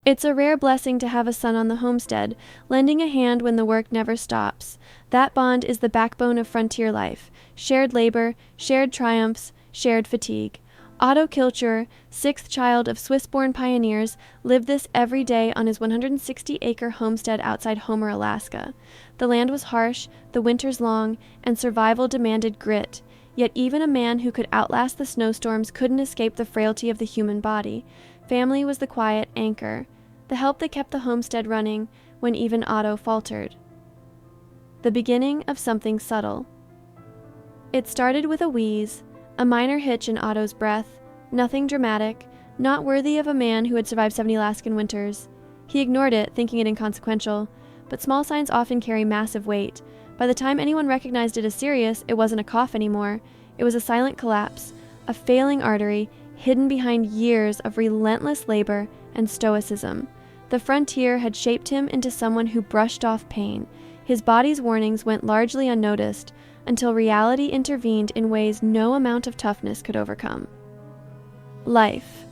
It's a rare blessing to have a son on the homestead, lending a hand when the work never stops. That bond is the backbone of frontier life. Shared labor, shared triumphs, shared fatigue. Otto Kilcher, sixth child of Swiss-born pioneers, lived this every day on his 160-acre homestead outside Homer, Alaska. The land was harsh, the winters long, and survival demanded grit. Yet even a man who could outlast the snowstorms couldn't escape the frailty of the human body. Family was the quiet anchor, the help that kept the homestead running when even Otto faltered. The beginning of something subtle. It started with a wheeze, a minor hitch in Otto's breath, nothing dramatic, not worthy of a man who had survived 70 Alaskan winters. He ignored it, thinking it inconsequential, but small signs often carry massive weight. By the time anyone recognized it as serious, it wasn't a cough anymore. It was a silent collapse, a failing artery hidden behind years of relentless labor and stoicism. The frontier had shaped him into someone who brushed off pain. His body's warnings went largely unnoticed until reality intervened in ways no amount of toughness could overcome. Life.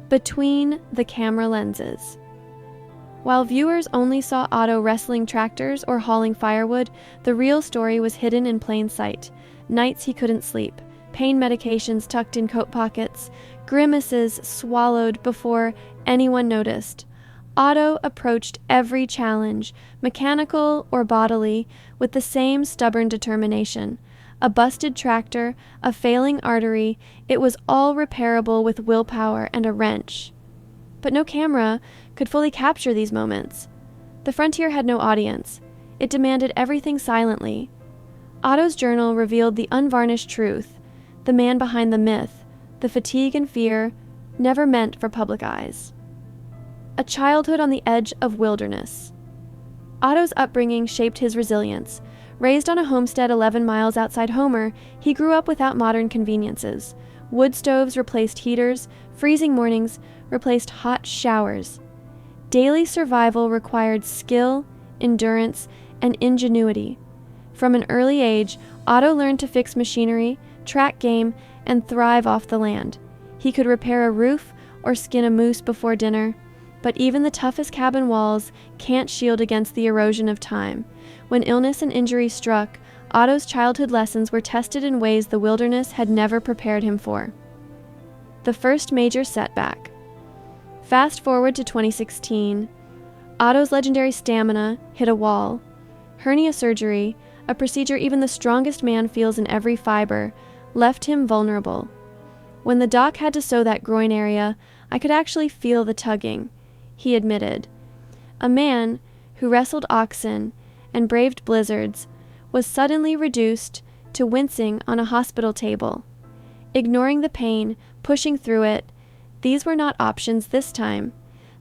Between the camera lenses. While viewers only saw Otto wrestling tractors or hauling firewood, the real story was hidden in plain sight. Nights he couldn't sleep, pain medications tucked in coat pockets, grimaces swallowed before anyone noticed. Otto approached every challenge, mechanical or bodily, with the same stubborn determination. A busted tractor, a failing artery, it was all repairable with willpower and a wrench. But no camera could fully capture these moments. The frontier had no audience. It demanded everything silently. Otto's journal revealed the unvarnished truth, the man behind the myth, the fatigue and fear never meant for public eyes. A childhood on the edge of wilderness. Otto's upbringing shaped his resilience. Raised on a homestead 11 miles outside Homer, he grew up without modern conveniences. Wood stoves replaced heaters, freezing mornings replaced hot showers. Daily survival required skill, endurance, and ingenuity. From an early age, Otto learned to fix machinery, track game, and thrive off the land. He could repair a roof or skin a moose before dinner, but even the toughest cabin walls can't shield against the erosion of time. When illness and injury struck, Otto's childhood lessons were tested in ways the wilderness had never prepared him for. The first major setback. Fast forward to 2016, Otto's legendary stamina hit a wall. Hernia surgery, a procedure even the strongest man feels in every fiber, left him vulnerable. When the doc had to sew that groin area, I could actually feel the tugging, he admitted. A man who wrestled oxen and braved blizzards was suddenly reduced to wincing on a hospital table. Ignoring the pain, pushing through it, these were not options this time.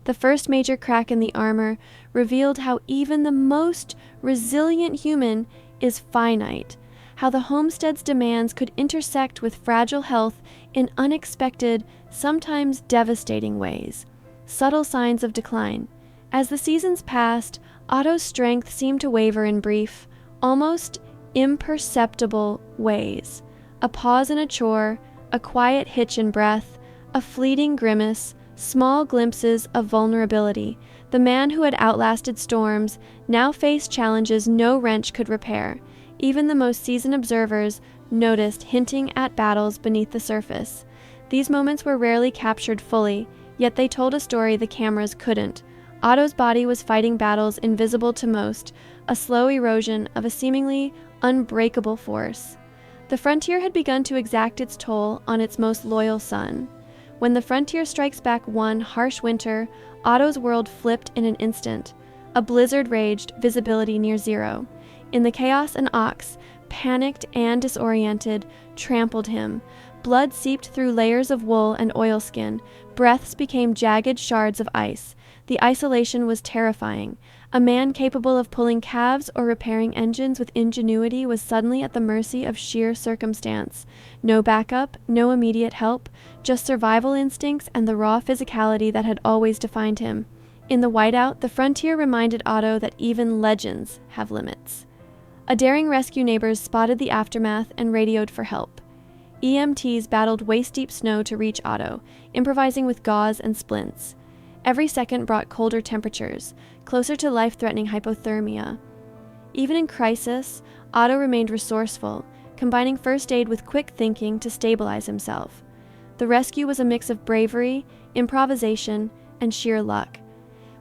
The first major crack in the armor revealed how even the most resilient human is finite, how the homestead's demands could intersect with fragile health in unexpected, sometimes devastating ways. Subtle signs of decline. As the seasons passed, Otto's strength seemed to waver in brief, almost imperceptible ways. A pause in a chore, a quiet hitch in breath, a fleeting grimace, small glimpses of vulnerability. The man who had outlasted storms now faced challenges no wrench could repair. Even the most seasoned observers noticed hinting at battles beneath the surface. These moments were rarely captured fully, yet they told a story the cameras couldn't. Otto's body was fighting battles invisible to most, a slow erosion of a seemingly unbreakable force. The frontier had begun to exact its toll on its most loyal son. When the frontier strikes back one harsh winter, Otto's world flipped in an instant. A blizzard raged, visibility near zero. In the chaos, an ox, panicked and disoriented, trampled him. Blood seeped through layers of wool and oilskin. Breaths became jagged shards of ice. The isolation was terrifying. A man capable of pulling calves or repairing engines with ingenuity was suddenly at the mercy of sheer circumstance. No backup, no immediate help, just survival instincts and the raw physicality that had always defined him. In the whiteout, the frontier reminded Otto that even legends have limits. A daring rescue neighbors spotted the aftermath and radioed for help. EMTs battled waist-deep snow to reach Otto, improvising with gauze and splints. Every second brought colder temperatures, closer to life-threatening hypothermia. Even in crisis, Otto remained resourceful, combining first aid with quick thinking to stabilize himself. The rescue was a mix of bravery, improvisation, and sheer luck.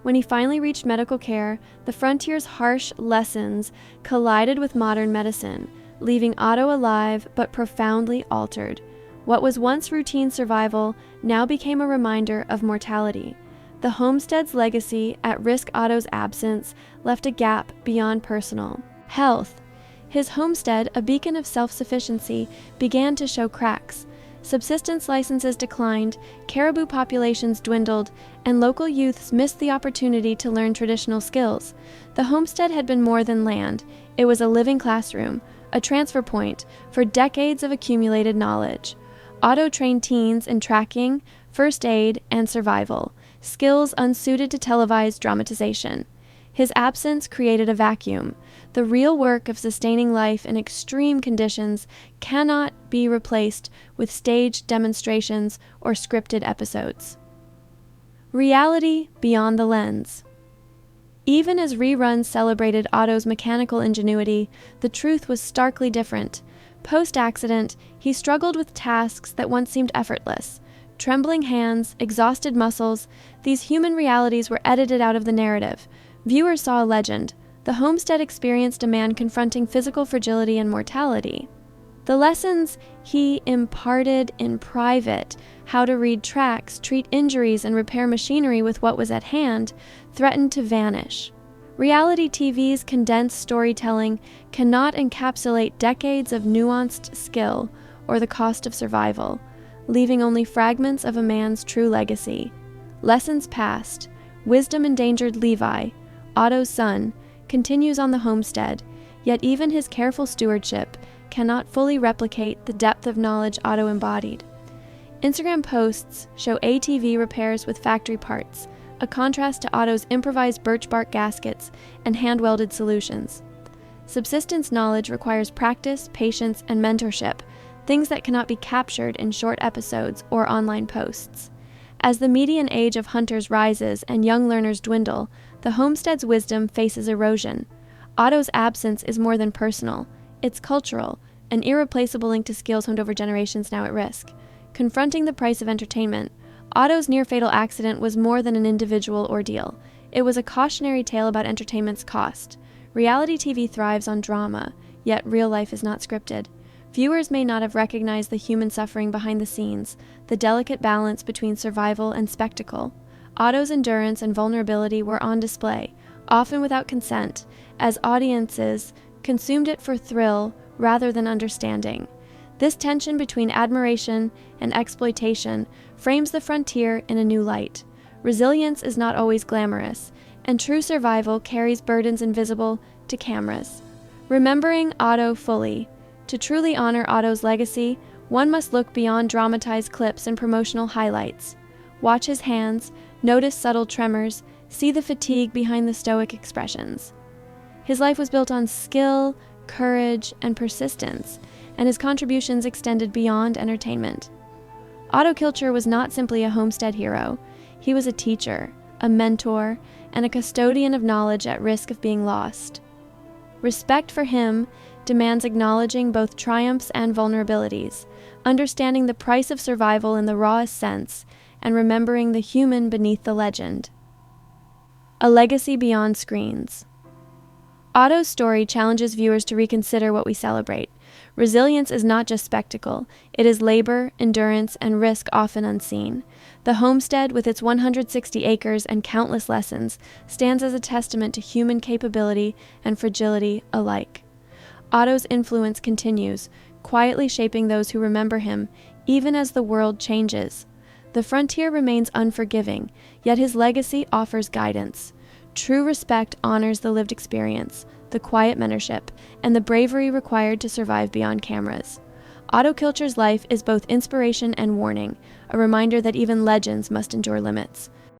When he finally reached medical care, the frontier's harsh lessons collided with modern medicine, leaving Otto alive but profoundly altered. What was once routine survival now became a reminder of mortality. The homestead's legacy, at risk Otto's absence, left a gap beyond personal health. His homestead, a beacon of self-sufficiency, began to show cracks. Subsistence licenses declined, caribou populations dwindled, and local youths missed the opportunity to learn traditional skills. The homestead had been more than land. It was a living classroom, a transfer point for decades of accumulated knowledge. Otto trained teens in tracking, first aid, and survival, skills unsuited to televised dramatization. His absence created a vacuum. The real work of sustaining life in extreme conditions cannot be replaced with staged demonstrations or scripted episodes. Reality beyond the lens. Even as reruns celebrated Otto's mechanical ingenuity, the truth was starkly different. Post-accident, he struggled with tasks that once seemed effortless. Trembling hands, exhausted muscles, these human realities were edited out of the narrative. Viewers saw a legend. The homestead experienced a man confronting physical fragility and mortality. The lessons he imparted in private, how to read tracks, treat injuries, and repair machinery with what was at hand, threatened to vanish. Reality TV's condensed storytelling cannot encapsulate decades of nuanced skill or the cost of survival, leaving only fragments of a man's true legacy. Lessons past, wisdom endangered Levi, Otto's son, continues on the homestead, yet even his careful stewardship cannot fully replicate the depth of knowledge Otto embodied. Instagram posts show ATV repairs with factory parts, a contrast to Otto's improvised birch bark gaskets and hand-welded solutions. Subsistence knowledge requires practice, patience, and mentorship, things that cannot be captured in short episodes or online posts. As the median age of hunters rises and young learners dwindle, the homestead's wisdom faces erosion. Otto's absence is more than personal. It's cultural, an irreplaceable link to skills honed over generations now at risk. Confronting the price of entertainment, Otto's near-fatal accident was more than an individual ordeal. It was a cautionary tale about entertainment's cost. Reality TV thrives on drama, yet real life is not scripted. Viewers may not have recognized the human suffering behind the scenes, the delicate balance between survival and spectacle. Otto's endurance and vulnerability were on display, often without consent, as audiences consumed it for thrill rather than understanding. This tension between admiration and exploitation frames the frontier in a new light. Resilience is not always glamorous, and true survival carries burdens invisible to cameras. Remembering Otto fully. To truly honor Otto's legacy, one must look beyond dramatized clips and promotional highlights. Watch his hands, notice subtle tremors, see the fatigue behind the stoic expressions. His life was built on skill, courage, and persistence, and his contributions extended beyond entertainment. Otto Kilcher was not simply a homestead hero. He was a teacher, a mentor, and a custodian of knowledge at risk of being lost. Respect for him demands acknowledging both triumphs and vulnerabilities, understanding the price of survival in the rawest sense, and remembering the human beneath the legend. A legacy beyond screens. Otto's story challenges viewers to reconsider what we celebrate. Resilience is not just spectacle. It is labor, endurance, and risk often unseen. The homestead, with its 160 acres and countless lessons, stands as a testament to human capability and fragility alike. Otto's influence continues, quietly shaping those who remember him, even as the world changes. The frontier remains unforgiving, yet his legacy offers guidance. True respect honors the lived experience, the quiet mentorship, and the bravery required to survive beyond cameras. Otto Kilcher's life is both inspiration and warning, a reminder that even legends must endure limits.